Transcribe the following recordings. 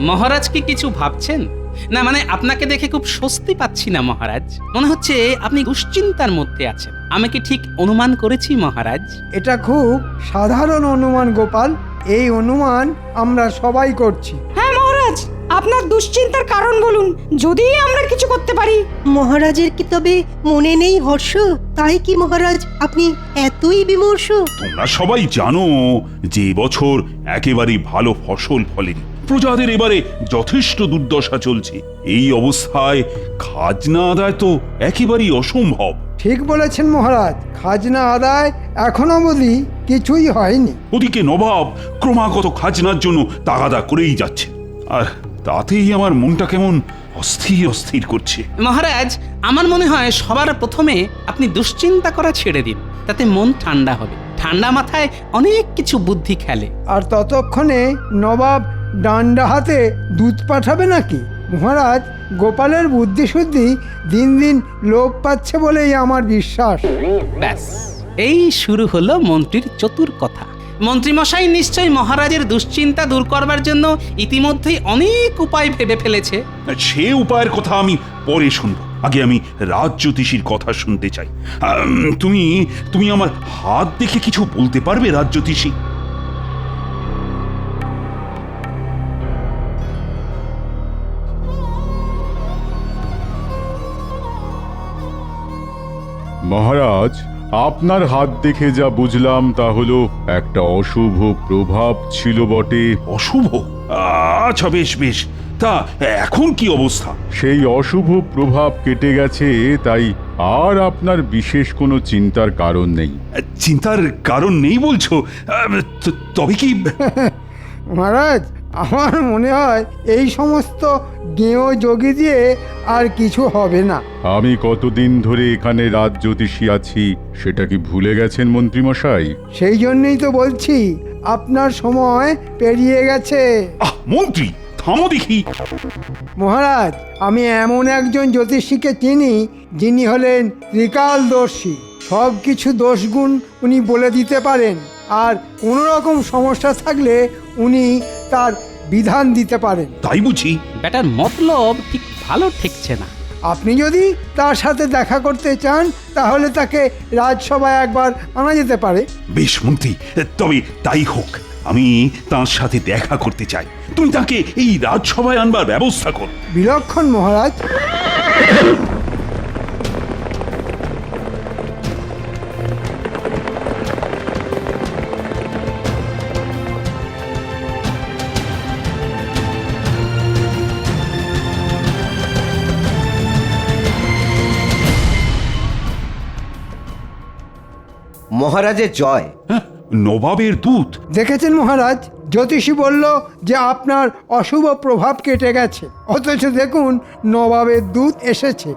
মহারাজ কি কিছু ভাবছেন? না মানে আপনাকে দেখে খুব স্বস্তি পাচ্ছি না মহারাজ, মনে হচ্ছে আপনি দুশ্চিন্তার মধ্যে আছেন। আমি কি ঠিক অনুমান করেছি মহারাজ? এটা খুব সাধারণ অনুমান গোপাল, এই অনুমান আমরা সবাই করছি। হ্যাঁ মহারাজ, আপনার দুশ্চিন্তার কারণ বলুন, যদি আমরা কিছু করতে পারি। মহারাজের কি তবে মনে নেই হর্ষ? তাই কি মহারাজ আপনি এতই বিমর্ষ? তোমরা সবাই জানো যে বছর একেবারে ভালো ফসল ফলেনি, প্রজাদের এবারে যথেষ্ট দুর্দশা চলছে। এই অবস্থায় খাজনা আদায় তো একেবারেই অসম্ভব। ঠিক বলেছেন মহারাজ, খাজনা আদায় এখনো অবধি কিছুই হয়নি। ওদিকে নবাব ক্রমাগত খাজনার জন্য তাগাদা করেই যাচ্ছে, আর তাতেই আমার মনটা কেমন অস্থির অস্থির করছে। মহারাজ, আমার মনে হয় সবার প্রথমে আপনি দুশ্চিন্তা করা ছেড়ে দিন, তাতে মন ঠান্ডা হবে। ঠান্ডা মাথায় অনেক কিছু বুদ্ধি খেলে। আর ততক্ষণে নবাব ডান্ডা হাতে দুধ পাঠাবে নাকি? মহারাজ, গোপালের বুদ্ধিশুদ্ধি দিন দিন লোপ পাচ্ছে বলেই আমার বিশ্বাস। ব্যাস, এই শুরু হলো মন্ত্রীর চতুর কথা। মন্ত্রীমশাই নিশ্চয়ই মহারাজের দুশ্চিন্তা দূর করবার জন্য ইতিমধ্যেই অনেক উপায় ভেবে ফেলেছে। সে উপায়ের কথা আমি পরে শুনব, আগে আমি রাজজ্যোতিষীর কথা শুনতে চাই। তুমি তুমি আমার হাত দেখে কিছু বলতে পারবে রাজজ্যোতিষী? মহারাজ, আপনার হাত দেখে যা বুঝলাম তা হলো একটা অশুভ প্রভাব ছিল বটে। অশুভ? আচ্ছা, বেশ বেশ, তা এখন কি অবস্থা? সেই অশুভ প্রভাব কেটে গেছে, তাই আর আপনার বিশেষ কোনো চিন্তার কারণ নেই। চিন্তার কারণ নেই বলছো? তবে কি? মহারাজ, আমার মনে হয় এই সমস্ত গেঁয়ো যোগী দিয়ে আর কিছু হবে না। আমি কতদিন ধরে এখানে রাজজ্যোতিষী আছি সেটা কি ভুলে গেছেন মন্ত্রীমশাই? সেই জন্যই তো বলছি, আপনার সময় পেরিয়ে গেছে। মন্ত্রী, থামো দেখি। মহারাজ, আমি এমন একজন জ্যোতিষীকে চিনি যিনি হলেন ত্রিকালদর্শী। সব কিছু দোষগুণ উনি বলে দিতে পারেন, আর কোনো রকম সমস্যা থাকলে উনি তার বিধান দিতে পারেন। তাই বুঝি? ব্যাটার মতলব ঠিক ভালো ঠেকছে না। আপনি যদি তার সাথে দেখা করতে চান তাহলে তাকে রাজসভায় একবার আনা যেতে পারে। বেশ মন্ত্রী, তবে তাই হোক। আমি তার সাথে দেখা করতে চাই। তুমি তাকে এই রাজসভায় আনবার ব্যবস্থা কর। বিলক্ষণ মহারাজ। মহারাজের জয়। নবাবের দূত? দেখেছেন মহারাজ, জ্যোতিষী বলল যে আপনার অশুভ প্রভাব কেটে গেছে, অথচ দেখুন নবাবের দূত এসেছে।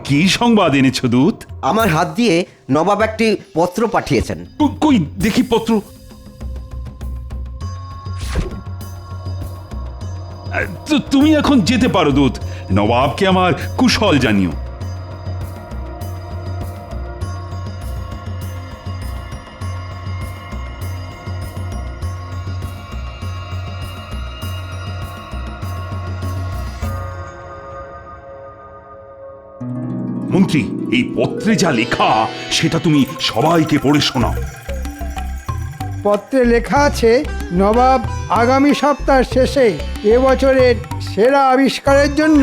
কি সংবাদ এনেছ দূত? আমার হাত দিয়ে নবাব একটি পত্র পাঠিয়েছেন। কই দেখি পত্র। তুমি এখন যেতে পারো দূত। নবাবকে আমার কুশল জানিও। মন্ত্রী, এই পত্রে যা লেখা সেটা তুমি সবাইকে পড়ে শোনাও। পত্রে লেখা আছে, নবাব আগামী সপ্তাহ শেষে এবছরের সেরা আবিষ্কারের জন্য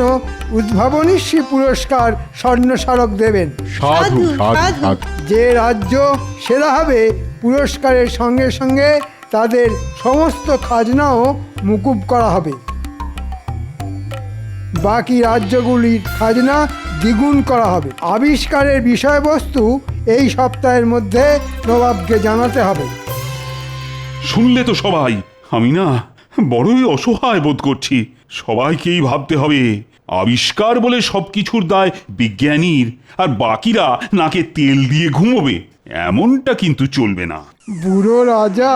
উদ্ভাবনীশ্রী পুরস্কার স্বর্ণ স্মারক দেবেন। সাধু সাধু সাধু। যে রাজ্য সেরা হবে পুরস্কারের সঙ্গে সঙ্গে তাদের সমস্ত খাজনাও মুকুব করা হবে। বাকি রাজ্যগুলির খাজনা দ্বিগুণ করা হবে। আবিষ্কারের বিষয়বস্তু এই সপ্তাহের মধ্যে নবাবকে জানাতে হবে। শুনলে তো সবাই, আমি না বড়ই অসহায় বোধ করছি। সবাইকেই ভাবতে হবে আবিষ্কার বলে সবকিছুর দায় বিজ্ঞানীর, আর বাকিরা নাকে তেল দিয়ে ঘুমোবে, এমনটা কিন্তু চলবে না। বুড়ো রাজা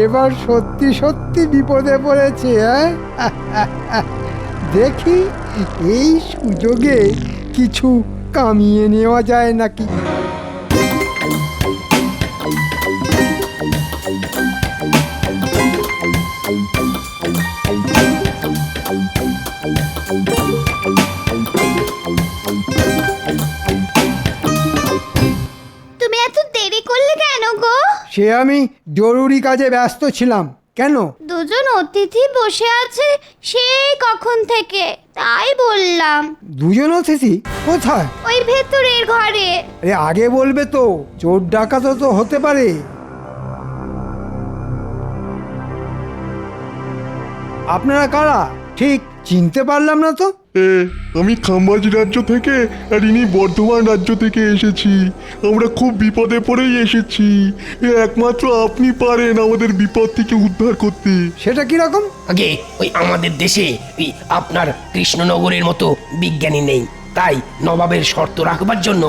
এবার সত্যি সত্যি বিপদে পড়েছে। দেখি এই সুযোগে কিছু কামিয়ে নেওয়া যায় নাকি। সে আমি জরুরি কাজে ব্যস্ত ছিলাম। কেন? দুজন অতিথি বসে আছে সেই কখন থেকে, তাই বললাম। দুজন অতিথি কোথায়? ওই ভেতরের ঘরে। আরে আগে বলবে তো, চোর ডাকাতও তো হতে পারে। আপনারা কারা ঠিক চিনতে পারলাম না তো। আমি খাম্বাজ রাজ্য থেকে আর ইনি বর্ধমান রাজ্য থেকে এসেছি। আমরা খুব বিপদে পড়েই এসেছি। একমাত্র আপনি পারেন আমাদের বিপদ থেকে উদ্ধার করতে। সেটা কিরকম? আগে ওই আমাদের দেশে ওই আপনার কৃষ্ণনগরের মতো বিজ্ঞানী নেই, তাই নবাবের শর্ত রাখবার জন্য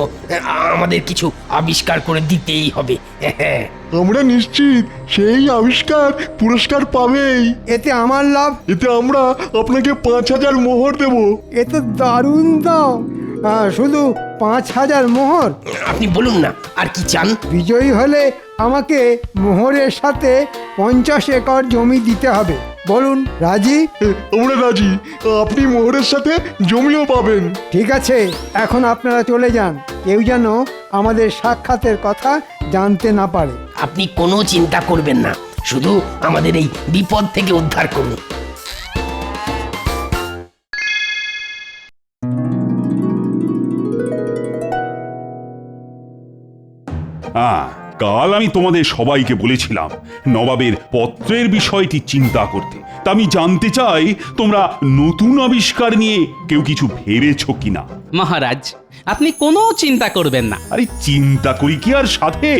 আমাদের কিছু আবিষ্কার করে দিতেই হবে। হ্যাঁ, আমরা নিশ্চিত সেই আবিষ্কার পুরস্কার পাবেই। এতে আমার লাভ? এতে আমরা আপনাকে 5,000 মোহর দেব। এ তো দারুণ দাম। শুধু 5,000 মোহর? আপনি বলুন না আর কি চান। বিজয়ী হলে আমাকে মোহরের সাথে 50 একর জমি দিতে হবে। বলুন, রাজি? আমরা রাজি। আপনি মোহরের সাথে জমিও পাবেন। ঠিক আছে, এখন আপনারা চলে যান। কেউ যেন আমাদের সাক্ষাতের কথা জানতে না পারে। আপনি কোনো চিন্তা করবেন না, শুধু আমাদের এই বিপদ থেকে উদ্ধার করুন। কাল আমি তোমাদের সবাইকে বলেছিলাম নবাবের পত্রের বিষয়টি চিন্তা করতে। তা আমি জানতে চাই তোমরা নতুন আবিষ্কার নিয়ে কেউ কিছু ভেবেছো কিনা। মহারাজ, আপনি কোনো চিন্তা করবেন না। আরে চিন্তা করি কি আর সাথে,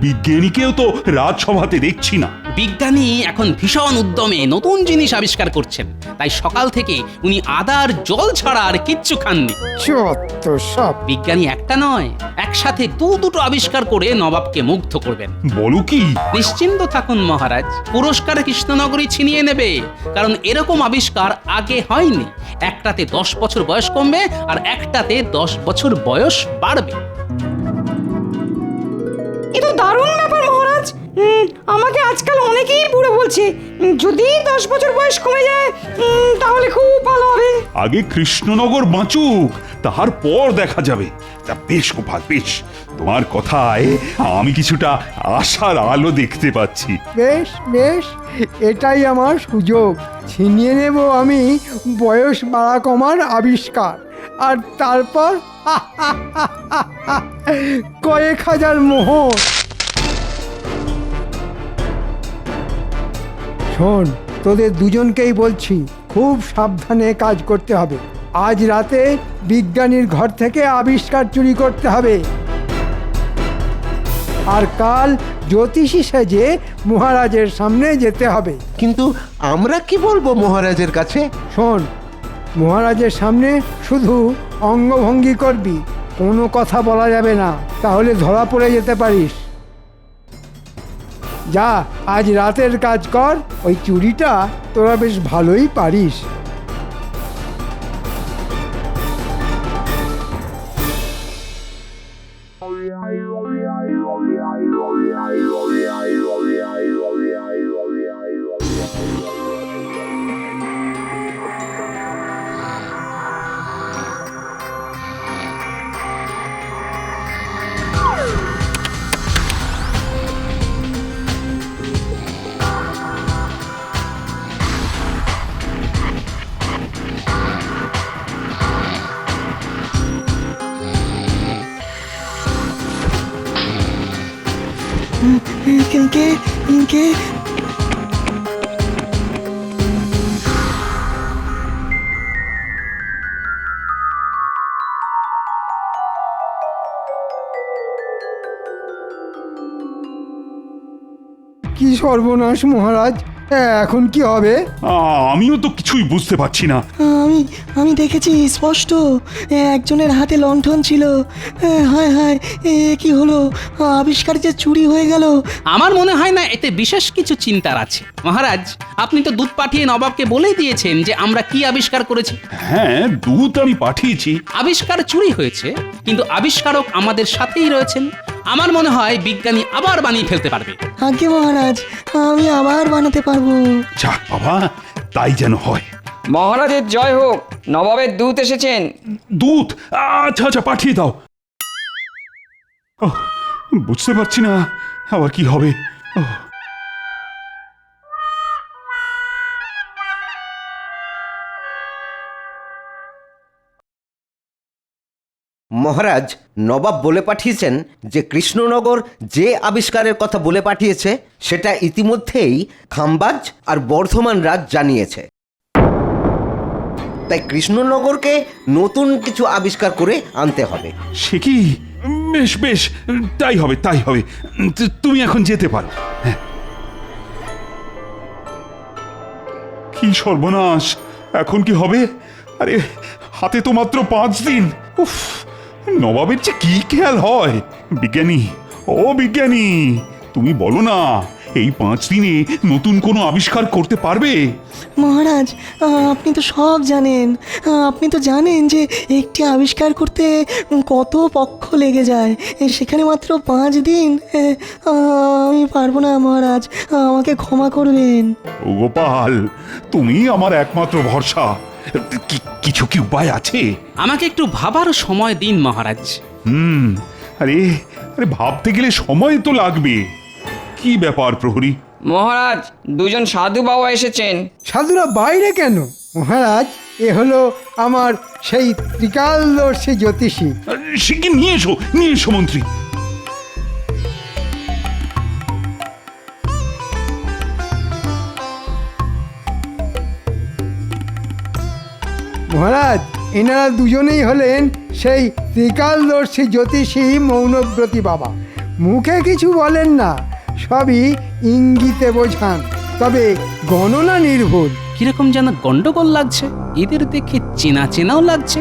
বিজ্ঞানীকেও তো রাজসভাতে দেখছি না। বিজ্ঞানী এখন ভীষণ উদ্যমে নতুন জিনিস আবিষ্কার করছেন, তাই সকাল থেকে উনি আদার জল ছাড়া আর কিচ্ছু খাননি। চত্ব সব। বিজ্ঞানী একটা নয়, একসাথে দুটো আবিষ্কার করে নবাবকে মুগ্ধ করবেন। বলো কি? নিশ্চিন্ত থাকুন মহারাজ, পুরস্কার কৃষ্ণনগরী ছিনিয়ে নেবে, কারণ এরকম আবিষ্কার আগে হয়নি। একটাতে 10 বছর বয়স কমবে আর একটাতে 10 বছর বয়স বাড়বে। এ তো দারুণ ব্যাপার মহারাজ। আমাকে আজকাল অনেকেই বুড়ো বলছে। যদি 10 বছর বয়স কমে যায় তাহলে খুব ভালো হবে। আগে কৃষ্ণনগর বাঁচুক, তারপর দেখা যাবে। তা বেশ গোপাল, বেশ, তোমার কথায় আমি কিছুটা আশার আলো দেখতে পাচ্ছি। বেশ বেশ, এটাই আমার সুযোগ। ছিনিয়ে নেব আমি বয়স বাড়া কমার আবিষ্কার, আর তারপর কয়েক হাজার মোহর। শোন, তোদের দুজনকেই বলছি, খুব সাবধানে কাজ করতে হবে। আজ রাতে বিজ্ঞানীর ঘর থেকে আবিষ্কার চুরি করতে হবে, আর কাল জ্যোতিষী সেজে মহারাজের সামনে যেতে হবে। কিন্তু আমরা কি বলবো মহারাজের কাছে? শোন, মহারাজের সামনে শুধু অঙ্গভঙ্গি করবি, কোনো কথা বলা যাবে না, তাহলে ধরা পড়ে যেতে পারিস। যা, আজ রাতের কাজ কর। ওই চুরিটা তোরা বেশ ভালোই পারিস। কে কি সর্বনাশ মহারাজ, এখন কি হবে? আমিও তো কিছুই বুঝতে পারছি না। আমি দেখেছি স্পষ্ট, একজনের হাতে লণ্ঠন ছিল। হায় হায়, কি হলো? আবিষ্কার যে চুরি হয়ে গেল। আমার মনে হয় না এতে বিশেষ কিছু চিন্তার আছে। মহারাজ, আপনি তো দূত পাঠিয়ে নবাবকে বলেই দিয়েছেন যে আমরা কি আবিষ্কার করেছি। হ্যাঁ, দূত আমি পাঠিয়েছি। আবিষ্কার চুরি হয়েছে, কিন্তু আবিষ্কারক আমাদের সাথেই রয়েছেন। আমার মনে হয় বিজ্ঞানী আবার বানিয়ে ফেলতে পারবে। আজ্ঞে মহারাজ, আমি আবার বানাতে পারবো। যাক বাবা, তাই যেন হয়। মহারাজের জয় হোক, নবাবের দূত এসেছেন। দূত? আচ্ছা আচ্ছা, পাঠিয়ে দাও। বুঝতে পারছি না আবার কি হবে। ওহ, মহারাজ, নবাব বলে পাঠিয়েছেন যে কৃষ্ণনগর যে আবিষ্কারের কথা বলে পাঠিয়েছে সেটা ইতিমধ্যেই খাম্বাজ আর বর্ধমান রাজ জানিয়েছে। তাই কৃষ্ণনগরকে নতুন কিছু আবিষ্কার করে আনতে হবে। সে কি? বেশ বেশ, তাই হবে তাই হবে। তুমি এখন যেতে পারো। হ্যাঁ। কি সর্বনাশ, এখন কি হবে? আরে হাতে তো মাত্র 5 দিন। উফ, নবাবের যে কি খেয়াল হয়। বিজ্ঞানী, ও বিজ্ঞানী, তুমি বলো না এই 5 দিনে নতুন কোনো আবিষ্কার করতে পারবে? মহারাজ, আপনি তো সব জানেন। আপনি তো জানেন যে একটি আবিষ্কার করতে কত পক্ষ লেগে যায়, সেখানে মাত্র 5 দিন। আমি পারবো না মহারাজ, আমাকে ক্ষমা করবেন। ও গোপাল, তুমি আমার একমাত্র ভরসা। কিছু কি উপায় আছে? আমাকে একটু ভাবার সময় দিন মহারাজ। আরে আরে ভাবতে গেলে সময় তো লাগবে। কি ব্যাপার প্রহরী? মহারাজ, দুজন সাধু বাবা এসেছেন। সাধুরা বাইরে কেন মহারাজ? এ হলো আমার সেই ত্রিকালদর্শী জ্যোতিষী। সে কি, নিয়ে এসো মন্ত্রী। মহারাজ, এনারা দুজনেই হলেন সেই ত্রিকালদর্শী জ্যোতিষী মৌনব্রতী বাবা। মুখে কিছু বলেন না, সবই ইঙ্গিতে বোঝান, তবে গণনা নির্ভুল। কিরকম যেন গন্ডগোল লাগছে, এদের দেখে চেনা চেনাও লাগছে।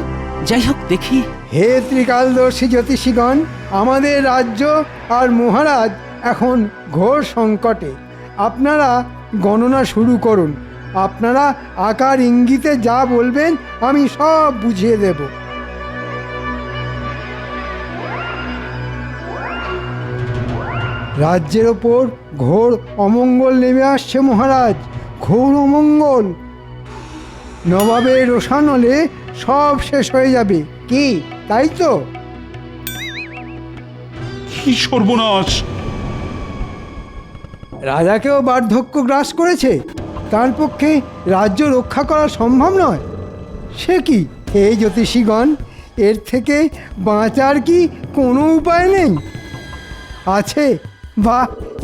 যাই হোক দেখি। হে ত্রিকালদর্শী জ্যোতিষীগণ, আমাদের রাজ্য আর মহারাজ এখন ঘোর সংকটে। আপনারা গণনা শুরু করুন। আপনারা আকার ইঙ্গিতে যা বলবেন আমি সব বুঝিয়ে দেব। রাজ্যের ওপর ঘোর অমঙ্গল নেমে আসছে মহারাজ, ঘোর অমঙ্গল। নবাবের রোষানলে সব শেষ হয়ে যাবে। কি তাই তো? কি সর্বনাশ! রাজাকেও বার্ধক্য গ্রাস করেছে, তার পক্ষে রাজ্য রক্ষা করা সম্ভব নয়। সে কি হে জ্যোতিষীগণ, এর থেকে বাঁচার কি কোনো উপায় নেই? আছে বা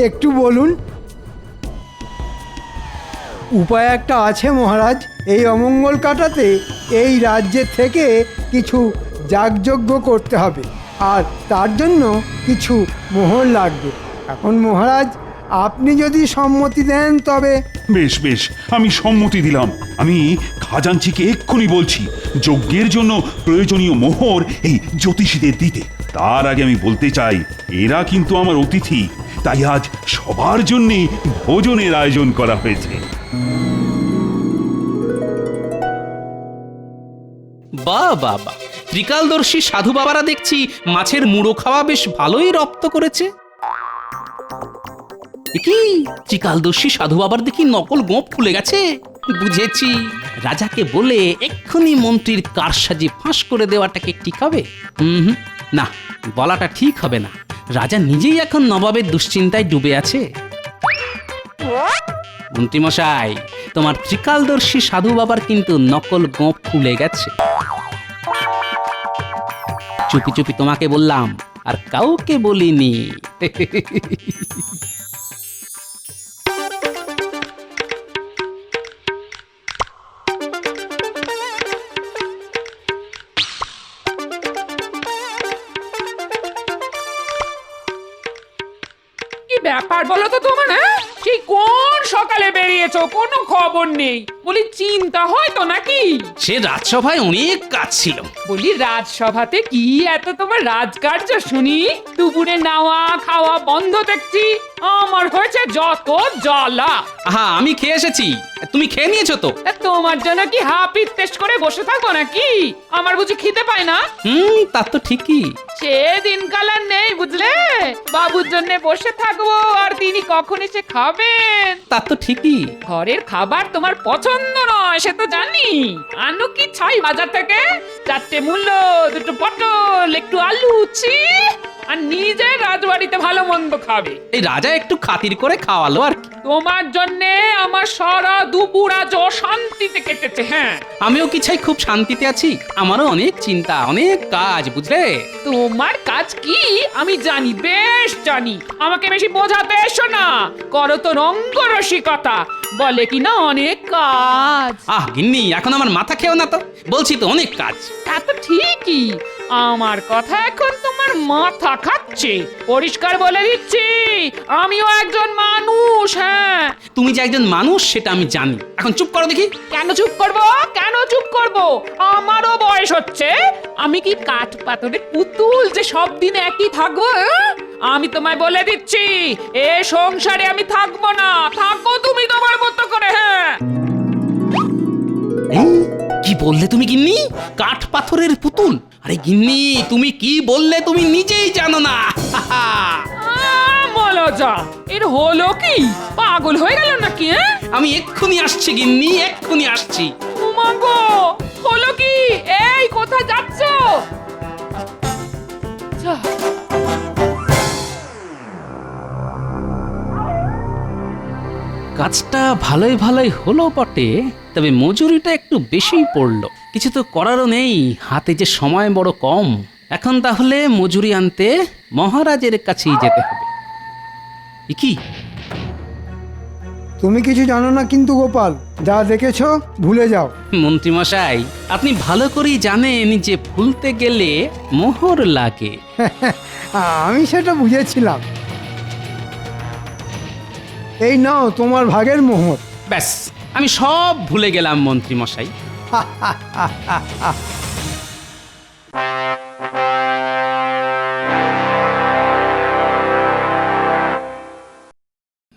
একটু বলুন। উপায় একটা আছে মহারাজ। এই অমঙ্গল কাটাতে এই রাজ্যের থেকে কিছু যাগযজ্ঞ করতে হবে, আর তার জন্য কিছু মোহর লাগবে। এখন মহারাজ, আপনি যদি সম্মতি দেন তবে। বেশ বেশ, আমি সম্মতি দিলাম। আমি খাজাঞ্চিকে এক্ষুনি বলছি যজ্ঞের জন্য প্রয়োজনীয় মোহর এই জ্যোতিষীদের দিতে। তার আগে আমি বলতে চাই, এরা কিন্তু আমার অতিথি, তাই আজ সবার জন্য ভোজনের আয়োজন করা হয়েছে। বাহ বাহ বাহ, ত্রিকালদর্শী সাধু বাবারা দেখছি মাছের মুড়ো খাওয়া বেশ ভালোই রপ্ত করেছে। কি ত্রিকালদর্শী সাধু বাবার দেখি নকল গোঁপ খুলে গেছে। বুঝেছি, রাজাকে বলে এক্ষুনি মন্ত্রীর কারসাজি ফাঁস করে দেওয়াটাকে ঠিক হবে? না, বলাটা ঠিক হবে না। রাজা নিজেই এখন নবাবের দুশ্চিন্তায় ডুবে আছে। মন্ত্রী মশাই, তোমার ত্রিকালদর্শী সাধু বাবার কিন্তু নকল গোঁপ খুলে গেছে। চুপি চুপি তোমাকে বললাম, আর কাউকে বলিনি। ব্যাপার বলো তো তোমার? হ্যাঁ, সেই কোন সকালে বেরিয়েছো, কোনো খবর নেই। বলি চিন্তা হয় তো নাকি? সে রাজসভায় অনেক কাজ ছিল। বলি রাজসভাতে কি এত তোমার রাজকার্য শুনি? দুপুরে নাওয়া খাওয়া বন্ধ দেখছি। আমার হয়েছে যত জ্বালা। হ্যাঁ, আমি খেয়ে এসেছি, তুমি খেয়ে নিয়েছো তো? তোমার জন্য কি হাপিত টেস্ট করে বসে থাকো নাকি? আমার বুঝি খিদে পায় না? তা তো ঠিকই। সে দিনকাল আর নেই বুঝলে। বাবুর জন্য বসে থাকবো আর তিনি কখন এসে খাবেন। তা তো ঠিকই। ঘরের খাবার তোমার পছন্দ নয় সে তো জানি। আনু কি ছাই বাজার থেকে? 4টে মূল্য, 2টো পটল, একটু আলু, ছি। আর আর নিজে রাজবাড়িতে ভালো মন্দ খাবে। এই রাজা একটু খাতির করে খাওয়ালো আর কি। তোমার জন্যে আমার সারা দুপুর আজ অশান্তিতে কেটেছে। হ্যাঁ, আমিও কি চাই খুব শান্তিতে আছি? আমারও অনেক চিন্তা, অনেক কাজ, বুঝলে? তোমার কাজ কি আমি জানি, বেশ জানি। আমাকে বেশি বোঝাতে এসো না, করো তো রঙ্গরসিকতা, বলে কি না অনেক কাজ। গিন্নি, এখন আমার মাথা খেও না তো, বলছি তো অনেক কাজ। তা তো ঠিকই, আমার কথা এখন তোমার মাথা খাচ্ছে। পরিষ্কার বলে দিচ্ছি, আমিও একজন মানুষ। হ্যাঁ, তুমি যে একজন মানুষ সেটা আমি জানি। এখন চুপ করো দেখি। কেন চুপ করব? কেন চুপ করব? আমারও বয়স হচ্ছে। আমি কি কাঠ পাথরের পুতুল যে সব দিন একই থাকবো? আমি তোমায় বলে দিচ্ছি, এ সংসারে আমি থাকবো না। থাকো তুমি তোমার মতো করে। হ্যাঁ, কি বললে তুমি গিন্নি? কাঠ পাথরের পুতুল? আরে গিন্নি, তুমি কি বললে তুমি নিজেই জানো না। বলো যা, এর হলো কি? পাগল হয়ে গেল নাকি? আমি এক্ষুনি আসছি গিন্নি, এক্ষুনি আসছি। উমাগো, হলো কি? এই কোথায় যাচ্ছ? কাজটা ভালোই ভালোই হলো বটে, তবে মজুরিটা একটু বেশিই পড়লো। কিছু তো করারও নেই, হাতে যে সময় বড় কম। এখন তাহলে মজুরি আনতে মহারাজের কাছেই যেতে হবে। কি তুমি কিছু জানো না কিন্তু গোপাল, যা দেখেছো ভুলে যাও। মন্ত্রীমশাই, আপনি ভালো করেই জানেন যে ভুলতে গেলে মোহর লাগে। আমি সেটা বুঝেছিলাম। এই নাও তোমার ভাগের মোহর। ব্যাস, আমি সব ভুলে গেলাম মন্ত্রীমশাই।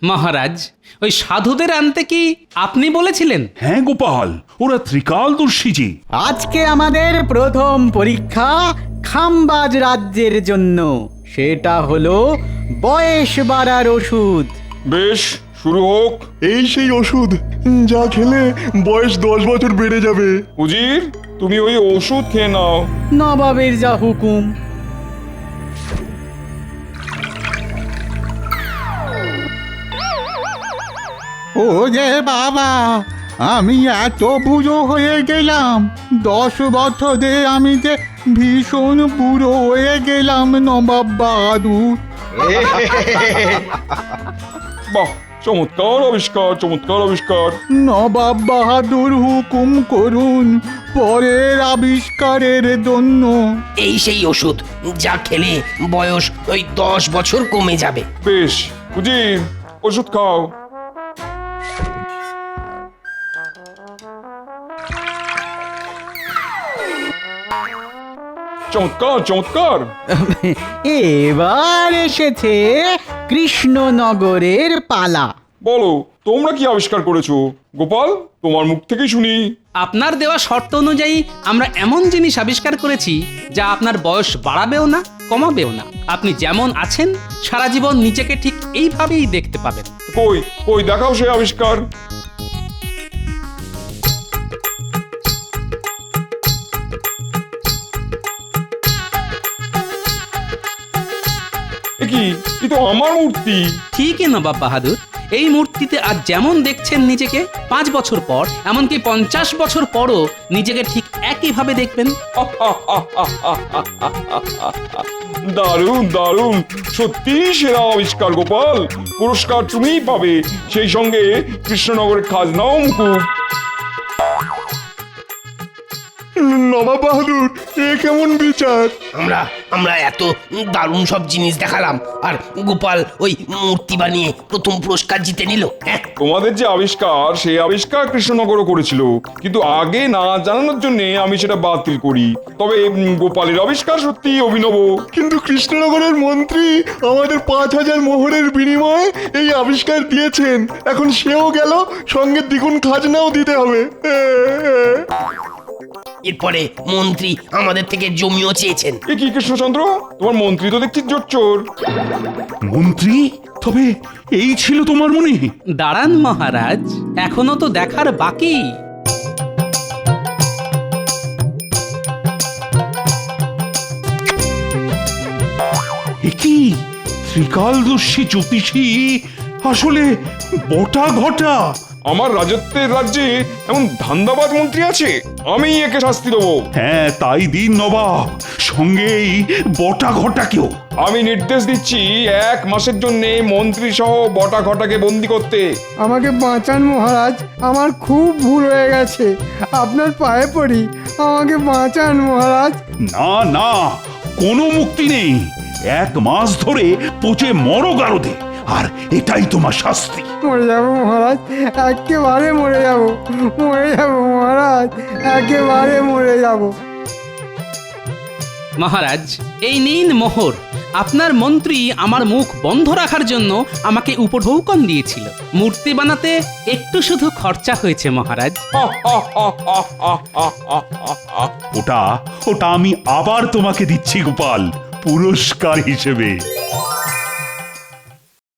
মহারাজ, ওই সাধুদের আনতে কি আপনি বলেছিলেন? হ্যাঁ গোপাল, ওরা ত্রিকালদর্শী যে। আজকে আমাদের প্রথম পরীক্ষা খামবাজ রাজ্যের জন্য, সেটা হলো বয়স বাড়ার ওষুধ। বেশ, শুরু হোক। এই সেই ওষুধ যা খেলে বয়স 10 বছর বেড়ে যাবে। উজির, তুমি ওই ওষুধ খেয়ে নাও। নবাবের যা হুকুম। ও যে বাবা, আমি এত বুড়ো হয়ে গেলাম। 10 বছরে আমি যে ভীষণ বুড়ো হয়ে গেলাম নবাব বাহাদুর। বাহ, চমৎকার আবিষ্কার, চমৎকার আবিষ্কার। নবাব বাহাদুর হুকুম করুন পরের আবিষ্কারের জন্য। এই সেই ওষুধ যা খেলে বয়স ওই 10 বছর কমে যাবে। বেশ, উজির, ওষুধ খাও। চমৎকার, চমৎকার। এবার এসেছে কৃষ্ণনগরের পালা। বলো, তোমরা কি আবিষ্কার করেছো? গোপাল, তোমার মুখ থেকে শুনি। আপনার দেওয়া শর্ত অনুযায়ী আমরা এমন জিনিস আবিষ্কার করেছি যা আপনার বয়স বাড়াবেও না, কমাবেও না। আপনি যেমন আছেন সারা জীবন নিজেকে ঠিক এইভাবেই দেখতে পাবেন। কই কই দেখাও সেই আবিষ্কার। কি, এ তো আমার মূর্তি। ঠিকই নবাব বাহাদুর, এই মূর্তিতে আজ যেমন দেখছেন নিজেকে, 5 বছর পর, এমনকি 50 বছর পরও নিজেকে ঠিক একইভাবে দেখবেন। দারুণ, দারুণ, সত্যি সেরা আবিষ্কার গোপাল। পুরস্কার তুমিই পাবে, সেই সঙ্গে কৃষ্ণনগরের খাজনাও মুকুব। নবাব বাহাদুর, এ কেমন বিচার? আমরা এত দারুণ সব জিনিস দেখালাম, আর গোপাল ওই মূর্তি বানিয়ে প্রথম পুরস্কার জিতে নিল। তোমাদের যে আবিষ্কার, সেই আবিষ্কার কৃষ্ণনগরও করেছিল, কিন্তু আগে না জানানোর জন্য আমি সেটা বাতিল করি। তবে গোপালের আবিষ্কার সত্যি অভিনব। কিন্তু কৃষ্ণনগরের মন্ত্রী আমাদের 5000 মোহরের বিনিময়ে এই আবিষ্কার দিয়েছেন। এখন সেও গেল, সঙ্গে দ্বিগুণ খাজনাও দিতে হবে। এরপরে মন্ত্রী আমাদের থেকে জমিও চেয়েছেন। এ কি কৃষ্ণচন্দ্র, তোমার মন্ত্রী তো দেখছি জোচ্চোর। মন্ত্রী? তবে এই ছিল তোমার মনে? দাঁড়ান মহারাজ, এখনো তো দেখার বাকি। কি ত্রিকালদর্শী জ্যোতিষী আসলে বটা ঘটা? আমার রাজত্বের রাজ্যে এমন ধান্দাবাজ মন্ত্রী আছে, আমি একে শাস্তি দেবো। হ্যাঁ তাই দিন নবাব, সঙ্গেই বটা ঘটাকেও। আমি নির্দেশ দিচ্ছি 1 মাসের জন্য মন্ত্রী সহ বটা ঘটাকে বন্দি করতে। আমাকে বাঁচান মহারাজ, আমার খুব ভুল হয়ে গেছে, আপনার পায়ে পড়ি, আমাকে বাঁচান মহারাজ। না না, কোনো মুক্তি নেই। 1 মাস ধরে পচে মরো গারদে, আর এটাই তোমার শাস্তি। মরে যাব মহারাজ, একেবারে মরে যাব, মরে যাব মহারাজ, একেবারে মরে যাব। মহারাজ, এই নিন মোহর। আপনার মন্ত্রী আমার মুখ বন্ধ রাখার জন্য আমাকে উপঢৌকন দিয়েছিল। মূর্তি বানাতে একটু শুধু খরচা হয়েছে মহারাজ। ওটা আমি আবার তোমাকে দিচ্ছি গোপাল, পুরস্কার হিসেবে।